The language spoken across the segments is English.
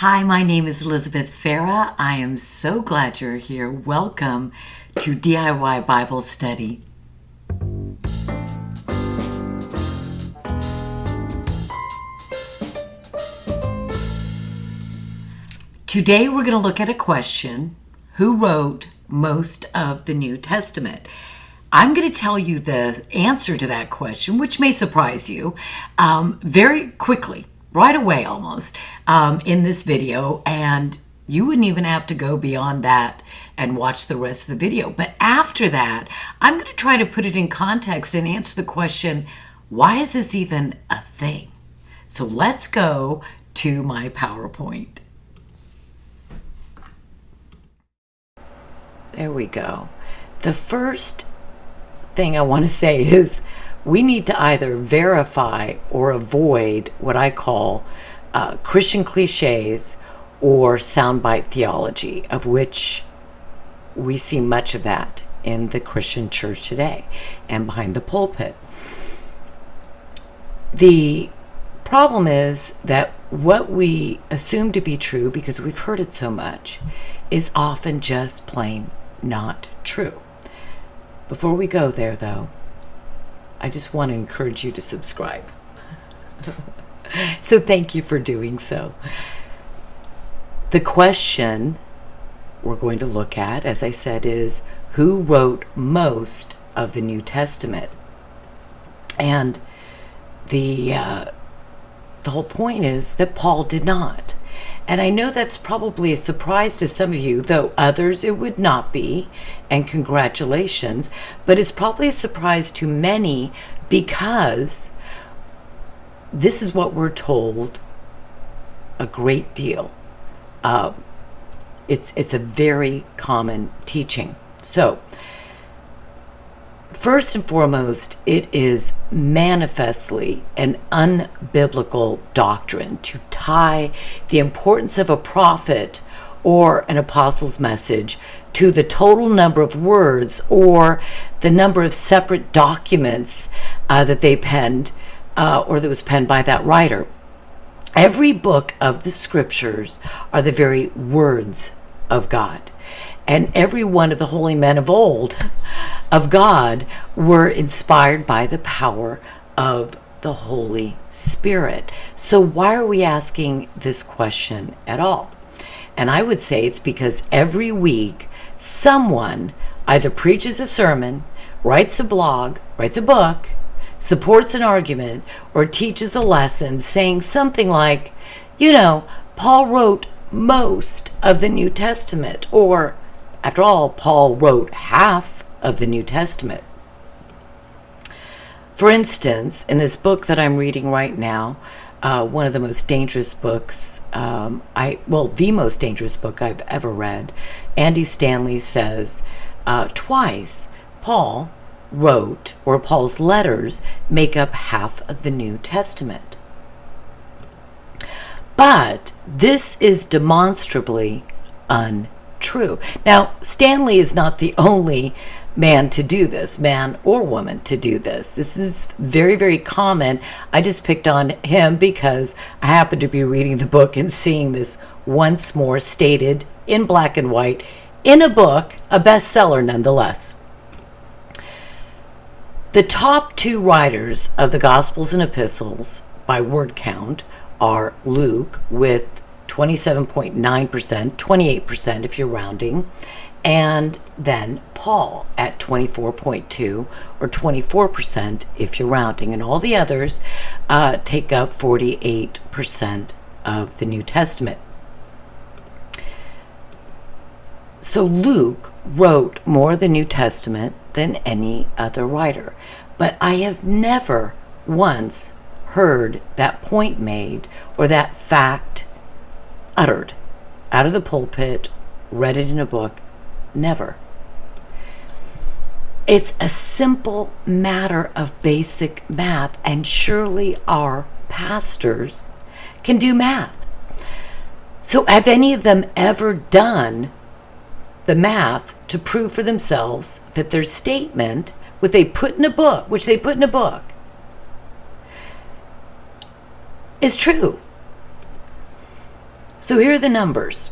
Hi, my name is Elizabeth Farah. I am so glad you're here. Welcome to DIY Bible Study. Today we're going to look at a question: who wrote most of the New Testament? I'm going to tell you the answer to that question, which may surprise you, very quickly, right away almost, in this video, and you wouldn't even have to go beyond that and watch the rest of the video. But after that, I'm going to try to put it in context and answer the question, why is this even a thing? So let's go to my PowerPoint. There we go. The first thing I want to say is we need to either verify or avoid what I call Christian cliches or soundbite theology, of which we see much of that in the Christian church today and behind the pulpit. The problem is that what we assume to be true, because we've heard it so much, is often just plain not true. Before we go there, though, I just want to encourage you to subscribe. So thank you for doing so. The question we're going to look at, as I said, is who wrote most of the New Testament? And the whole point is that Paul did not. And I know that's probably a surprise to some of you, though others it would not be, and congratulations, but it's probably a surprise to many because this is what we're told a great deal. It's a very common teaching. So, first and foremost, it is manifestly an unbiblical doctrine to tie the importance of a prophet or an apostle's message to the total number of words or the number of separate documents that they penned or that was penned by that writer. Every book of the scriptures are the very words of God. And every one of the holy men of old of God were inspired by the power of the Holy Spirit. So why are we asking this question at all? And I would say it's because every week someone either preaches a sermon, writes a blog, writes a book, supports an argument, or teaches a lesson saying something like, Paul wrote most of the New Testament, or after all, Paul wrote half of the New Testament. For instance, in this book that I'm reading right now, one of the most dangerous books, the most dangerous book I've ever read, Andy Stanley says twice Paul wrote, or Paul's letters make up half of the New Testament. But this is demonstrably untrue. Now, Stanley is not the only man to do this, man or woman to do this. This is very, very common. I just picked on him because I happened to be reading the book and seeing this once more stated in black and white in a book, a bestseller nonetheless. The top two writers of the Gospels and Epistles by word count are Luke with 27.9%, 28% if you're rounding, and then Paul at 24.2 or 24% if you're rounding, and all the others take up 48% of the New Testament. So Luke wrote more of the New Testament than any other writer, but I have never once heard that point made or that fact uttered out of the pulpit, read it in a book. Never. It's a simple matter of basic math, and surely our pastors can do math. So have any of them ever done the math to prove for themselves that their statement, which they put in a book, is true? So here are the numbers.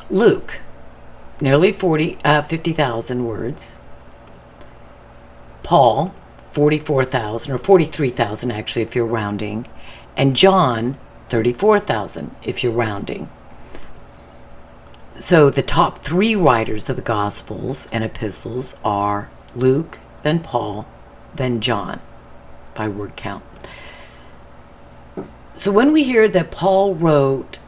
Luke, nearly 50,000 words. Paul, 44,000, or 43,000 actually if you're rounding. And John, 34,000 if you're rounding. So the top three writers of the Gospels and epistles are Luke, then Paul, then John, by word count. So when we hear that Paul wrote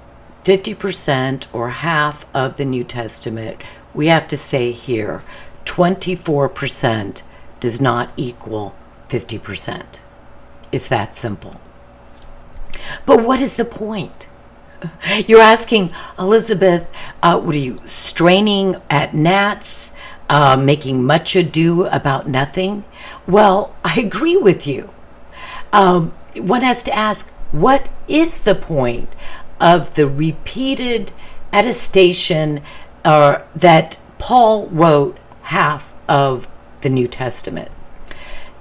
50% or half of the New Testament, we have to say here 24% does not equal 50%. It's that simple. But what is the point? You're asking, Elizabeth, what are you, straining at gnats, making much ado about nothing? Well, I agree with you. One has to ask, what is the point of the repeated attestation that Paul wrote half of the New Testament?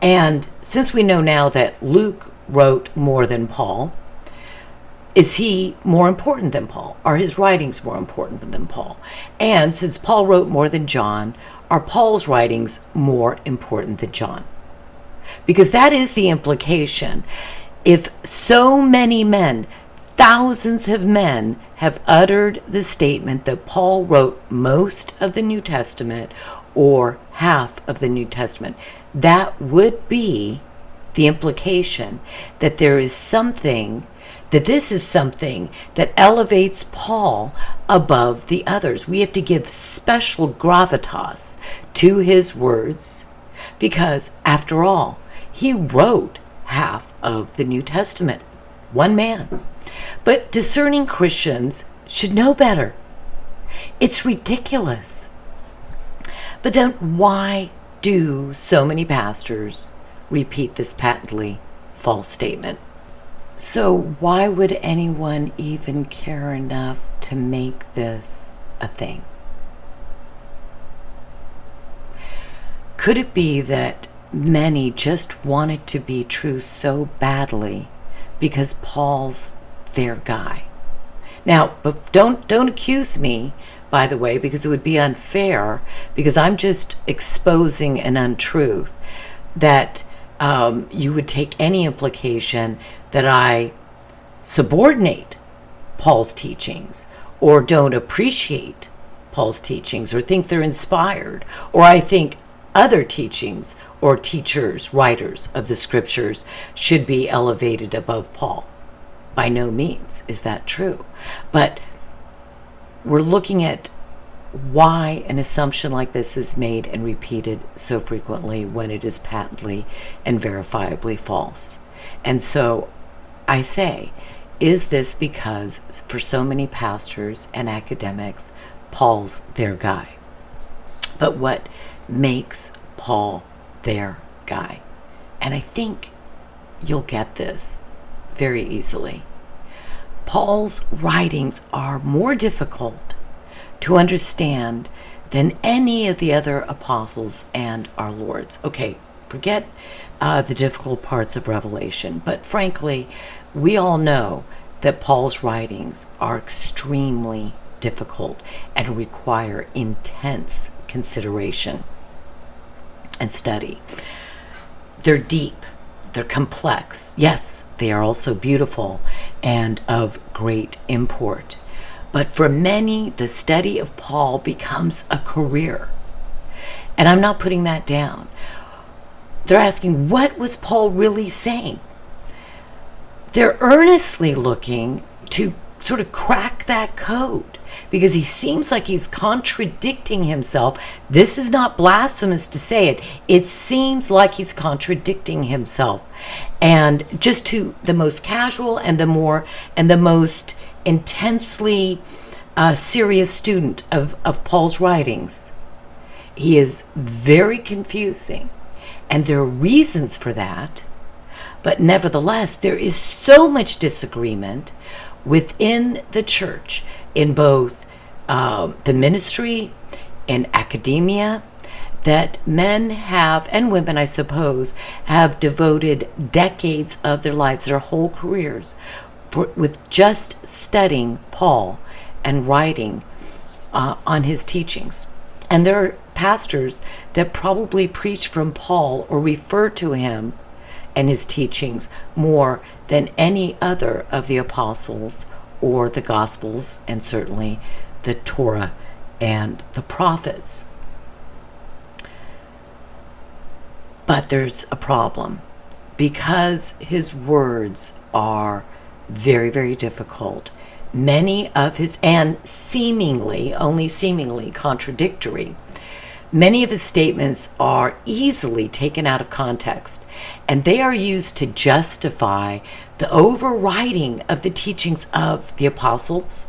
And since we know now that Luke wrote more than Paul, is he more important than Paul? Are his writings more important than Paul? And since Paul wrote more than John, are Paul's writings more important than John? Because that is the implication. If so many men, thousands of men, have uttered the statement that Paul wrote most of the New Testament or half of the New Testament, that would be the implication that this is something that elevates Paul above the others. We have to give special gravitas to his words because, after all, he wrote half of the New Testament. One man. But discerning Christians should know better. It's ridiculous. But then why do so many pastors repeat this patently false statement? So why would anyone even care enough to make this a thing? Could it be that many just want it to be true so badly because Paul's their guy? Now, but don't accuse me, by the way, because it would be unfair, because I'm just exposing an untruth that you would take any implication that I subordinate Paul's teachings or don't appreciate Paul's teachings or think they're inspired, or I think other teachings or teachers, writers of the scriptures should be elevated above Paul. By no means is that true. But we're looking at why an assumption like this is made and repeated so frequently when it is patently and verifiably false. And so I say, is this because for so many pastors and academics, Paul's their guy? But what makes Paul their guy? And I think you'll get this very easily. Paul's writings are more difficult to understand than any of the other apostles and our Lord's. Okay, forget the difficult parts of Revelation, but frankly, we all know that Paul's writings are extremely difficult and require intense consideration and study. They're deep, they're complex. Yes, they are also beautiful and of great import. But for many, the study of Paul becomes a career. And I'm not putting that down. They're asking, what was Paul really saying? They're earnestly looking to sort of crack that code because he seems like he's contradicting himself. This is not blasphemous to say it. It seems like he's contradicting himself. And just to the most casual and the most intensely serious student of Paul's writings, he is very confusing. And there are reasons for that. But nevertheless, there is so much disagreement within the church in both the ministry and academia that men have, and women, I suppose, have devoted decades of their lives, their whole careers, with just studying Paul and writing on his teachings. And there are pastors that probably preach from Paul or refer to him and his teachings more than any other of the apostles or the Gospels, and certainly the Torah and the prophets. But there's a problem, because his words are very, very difficult. Many of his, and seemingly, only seemingly contradictory, many of his statements are easily taken out of context, and they are used to justify the overriding of the teachings of the apostles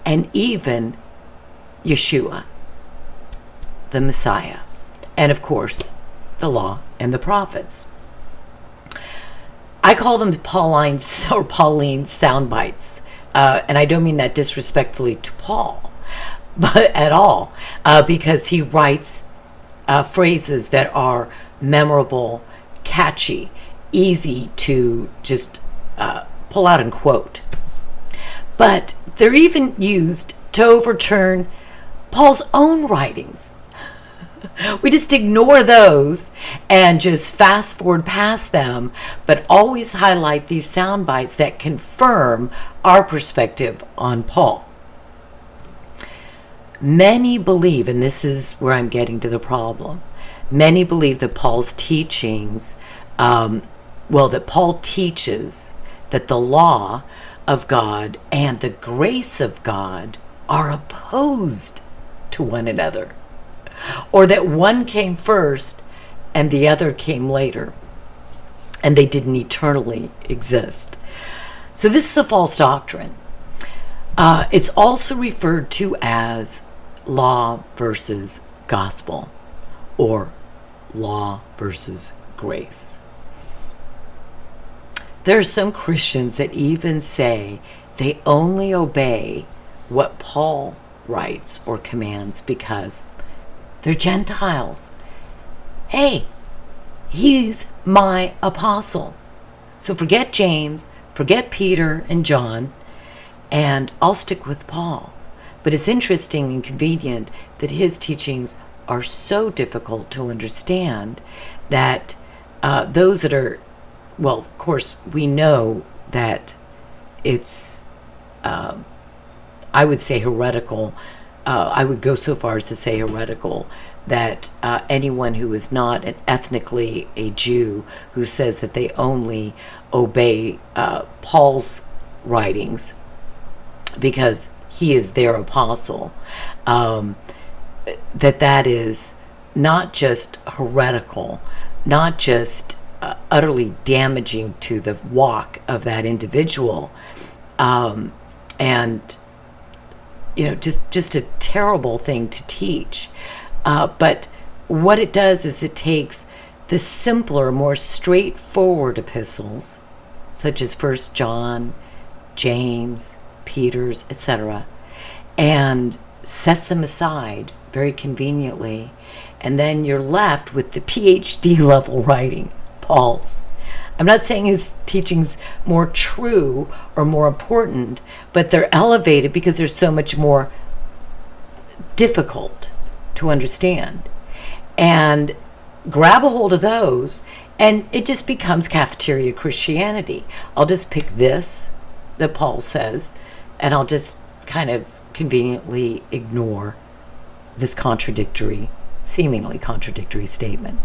and even Yeshua, the Messiah, and of course, the law and the prophets. I call them Pauline sound bites, and I don't mean that disrespectfully to Paul, but at all, because he writes phrases that are memorable, catchy, easy to just pull out and quote. But they're even used to overturn Paul's own writings. We just ignore those and just fast forward past them, but always highlight these sound bites that confirm our perspective on Paul. Many believe, and this is where I'm getting to the problem, many believe that Paul's teachings, that Paul teaches that the law of God and the grace of God are opposed to one another, or that one came first and the other came later, and they didn't eternally exist. So this is a false doctrine. It's also referred to as law versus gospel, or law versus grace. There are some Christians that even say they only obey what Paul writes or commands because they're Gentiles. Hey, he's my apostle. So forget James, forget Peter and John, and I'll stick with Paul. But it's interesting and convenient that his teachings are so difficult to understand that those that are, well, of course, we know that it's, I would say heretical. I would go so far as to say heretical, that anyone who is not ethnically a Jew who says that they only obey Paul's writings because he is their apostle, that is not just heretical, not just utterly damaging to the walk of that individual, and just a terrible thing to teach. But what it does is it takes the simpler, more straightforward epistles, such as 1 John, James, Peter's, etc., and sets them aside very conveniently, and then you're left with the PhD level writing, Paul's. I'm not saying his teaching's more true or more important, but they're elevated because they're so much more difficult to understand. And grab a hold of those, and it just becomes cafeteria Christianity. I'll just pick this that Paul says, and I'll just kind of conveniently ignore this seemingly contradictory statement.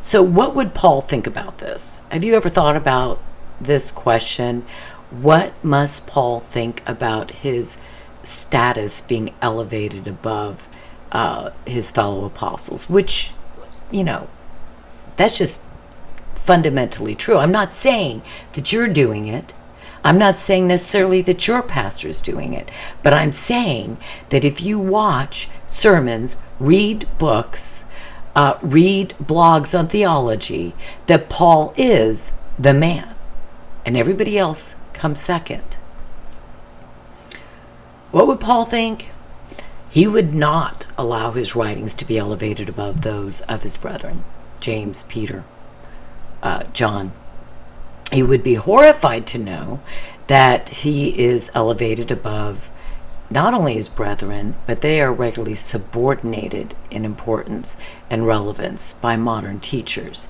So what would Paul think about this? Have you ever thought about this question? What must Paul think about his status being elevated above his fellow apostles? Which, that's just fundamentally true. I'm not saying that you're doing it. I'm not saying necessarily that your pastor's doing it. But I'm saying that if you watch sermons, read books, read blogs on theology, that Paul is the man, and everybody else comes second. What would Paul think? He would not allow his writings to be elevated above those of his brethren, James, Peter, John. He would be horrified to know that he is elevated above not only his brethren, but they are regularly subordinated in importance and relevance by modern teachers.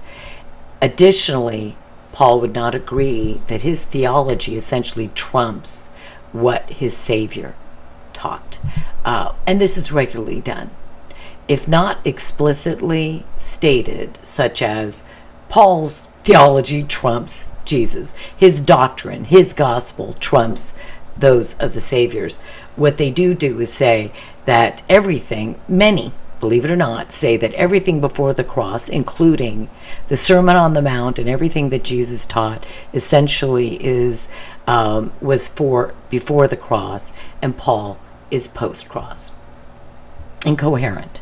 Additionally, Paul would not agree that his theology essentially trumps what his Savior taught. And this is regularly done. If not explicitly stated, such as Paul's theology trumps Jesus, his doctrine, his gospel trumps those of the Savior's, what they do is say that everything, many, believe it or not, say that everything before the cross, including the Sermon on the Mount and everything that Jesus taught, essentially was for before the cross, and Paul is post-cross. Incoherent,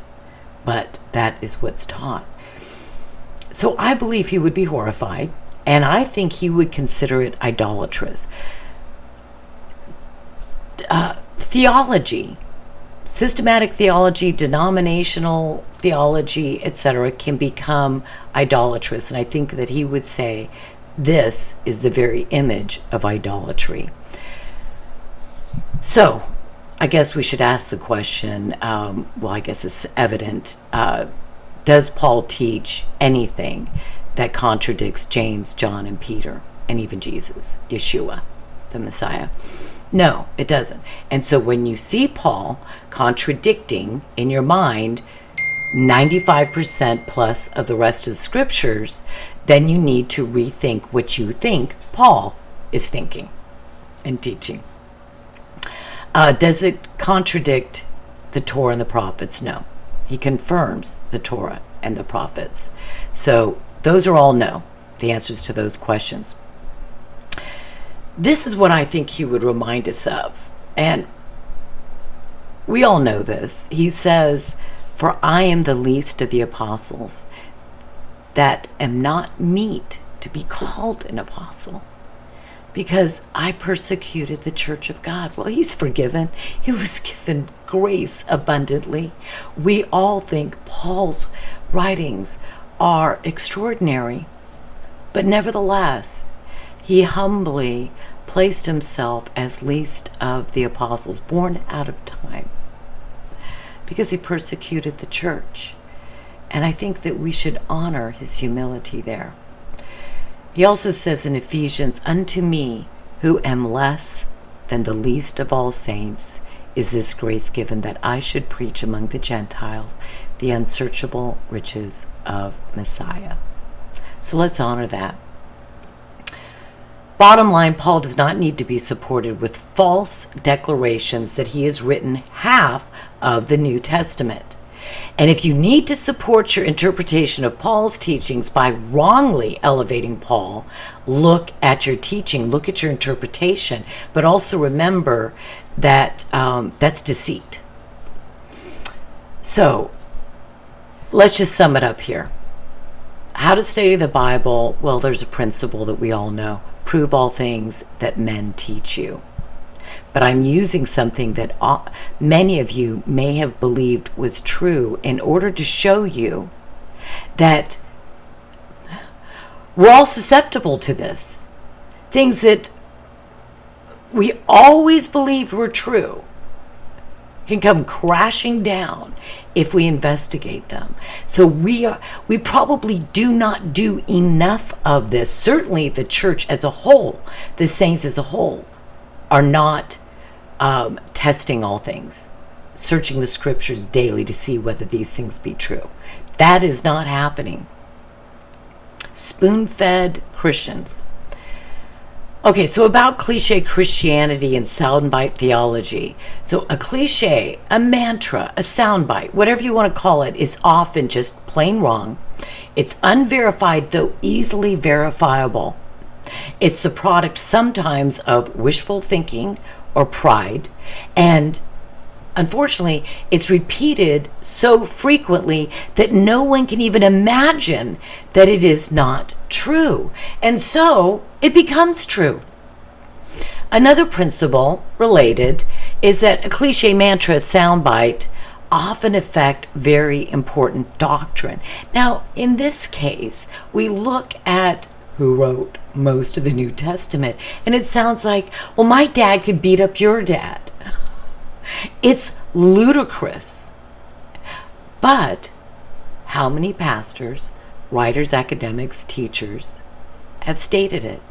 but that is what's taught. So I believe he would be horrified, and I think he would consider it idolatrous. Theology, systematic theology, denominational theology, etc., can become idolatrous, and I think that he would say this is the very image of idolatry. So I guess we should ask the question, well, I guess it's evident, does Paul teach anything that contradicts James, John, and Peter, and even Jesus, Yeshua, the Messiah? No, it doesn't. And so when you see Paul contradicting in your mind 95% plus of the rest of the scriptures, then you need to rethink what you think Paul is thinking and teaching. Does it contradict the Torah and the prophets? No. He confirms the Torah and the prophets. So those are all no, the answers to those questions. This is what I think he would remind us of. And we all know this. He says, "For I am the least of the apostles, that am not meet to be called an apostle, because I persecuted the church of God." Well, he's forgiven. He was given grace abundantly. We all think Paul's writings are extraordinary, but nevertheless, he humbly placed himself as least of the apostles, born out of time, because he persecuted the church. And I think that we should honor his humility there. He also says in Ephesians, "Unto me, who am less than the least of all saints, is this grace given, that I should preach among the Gentiles the unsearchable riches of Messiah." So let's honor that. Bottom line, Paul does not need to be supported with false declarations that he has written half of the New Testament. And if you need to support your interpretation of Paul's teachings by wrongly elevating Paul, look at your teaching, look at your interpretation, but also remember that that's deceit. So let's just sum it up here. How to study the Bible? Well, there's a principle that we all know. Prove all things that men teach you. But I'm using something that many of you may have believed was true in order to show you that we're all susceptible to this. Things that we always believed were true can come crashing down if we investigate them. So we probably do not do enough of this. Certainly the church as a whole, the saints as a whole, are not testing all things, searching the scriptures daily to see whether these things be true. That is not happening. Spoon-fed Christians. Okay, so about cliche Christianity and soundbite theology. So a cliche, a mantra, a soundbite, whatever you want to call it, is often just plain wrong. It's unverified, though easily verifiable. It's the product sometimes of wishful thinking or pride, and unfortunately, it's repeated so frequently that no one can even imagine that it is not true. And so it becomes true. Another principle related is that a cliche mantra, soundbite, often affect very important doctrine. Now, in this case, we look at who wrote most of the New Testament. And it sounds like, well, my dad could beat up your dad. It's ludicrous. But how many pastors, writers, academics, teachers have stated it?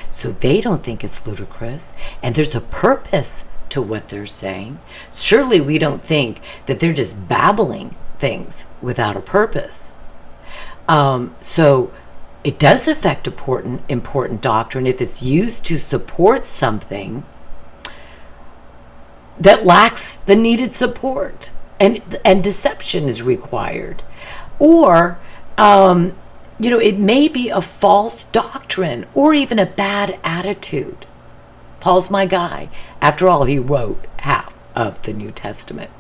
So they don't think it's ludicrous, and there's a purpose to what they're saying. Surely we don't think that they're just babbling things without a purpose. So it does affect important doctrine if it's used to support something that lacks the needed support, and deception is required. Or it may be a false doctrine or even a bad attitude. Paul's my guy. After all, he wrote half of the New Testament.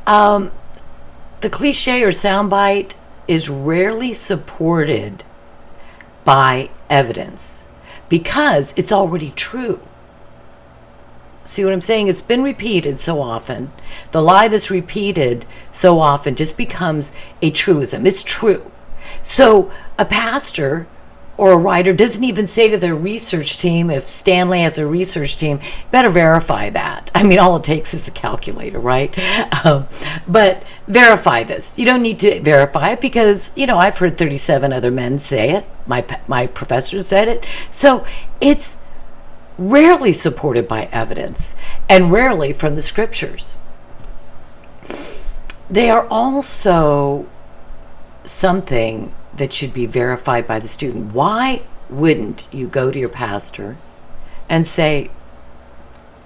The cliche or soundbite is rarely supported by evidence because it's already true. See what I'm saying? It's been repeated so often. The lie that's repeated so often just becomes a truism. It's true. So a pastor or a writer doesn't even say to their research team, if Stanley has a research team, better verify that. I mean, all it takes is a calculator, right? But verify this. You don't need to verify it because, I've heard 37 other men say it. My professor said it. So it's rarely supported by evidence and rarely from the scriptures. They are also something that should be verified by the student. Why wouldn't you go to your pastor and say,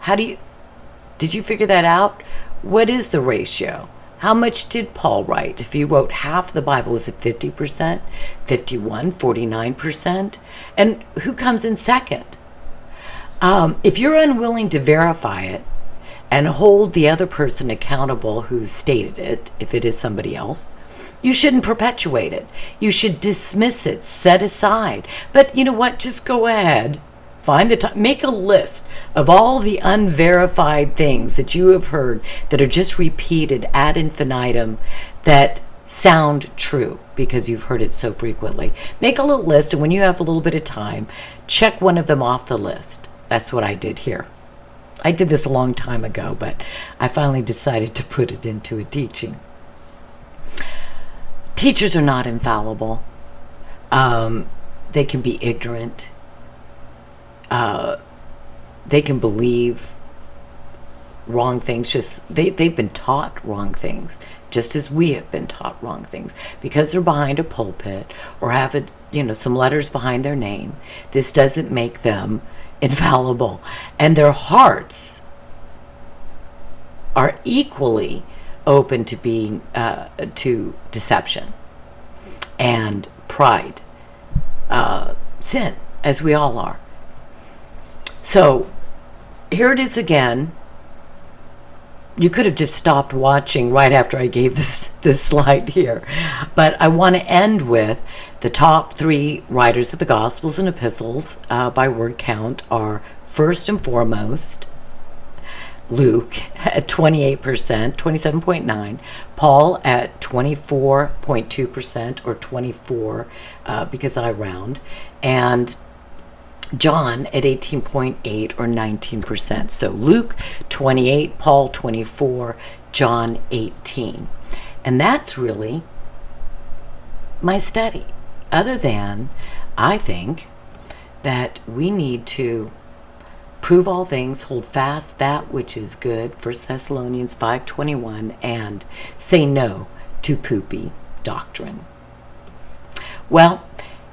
did you figure that out? What is the ratio? How much did Paul write? If he wrote half the Bible, was it 50%, 51, 49%? And who comes in second? If you're unwilling to verify it and hold the other person accountable who stated it, if it is somebody else, you shouldn't perpetuate it. You should dismiss it, set aside. But you know what? Just go ahead, find the time, make a list of all the unverified things that you have heard that are just repeated ad infinitum that sound true because you've heard it so frequently. Make a little list, and when you have a little bit of time, check one of them off the list. That's what I did here. I did this a long time ago, but I finally decided to put it into a teaching. Teachers are not infallible. They can be ignorant. They can believe wrong things. They've been taught wrong things, just as we have been taught wrong things. Because they're behind a pulpit or have some letters behind their name, this doesn't make them infallible. And their hearts are equally open to being to deception and pride, sin, as we all are. So here it is again. You could have just stopped watching right after I gave this slide here, but I want to end with the top 3 writers of the Gospels and Epistles by word count are, first and foremost, Luke at 28%, 27.9, Paul at 24.2% or 24 because I round, and John at 18.8 or 19%. So Luke 28, Paul 24, John 18. And that's really my study. Other than, I think that we need to prove all things, hold fast that which is good, 1 Thessalonians 5:21, and say no to poopy doctrine. Well,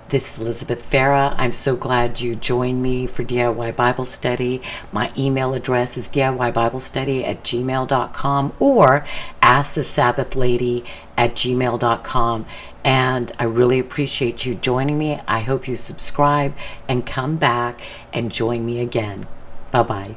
this is Elizabeth Farah. I'm so glad you joined me for DIY Bible Study. My email address is DIYBibleStudy@gmail.com or AskTheSabbathLady@gmail.com. And I really appreciate you joining me. I hope you subscribe and come back and join me again. Bye-bye.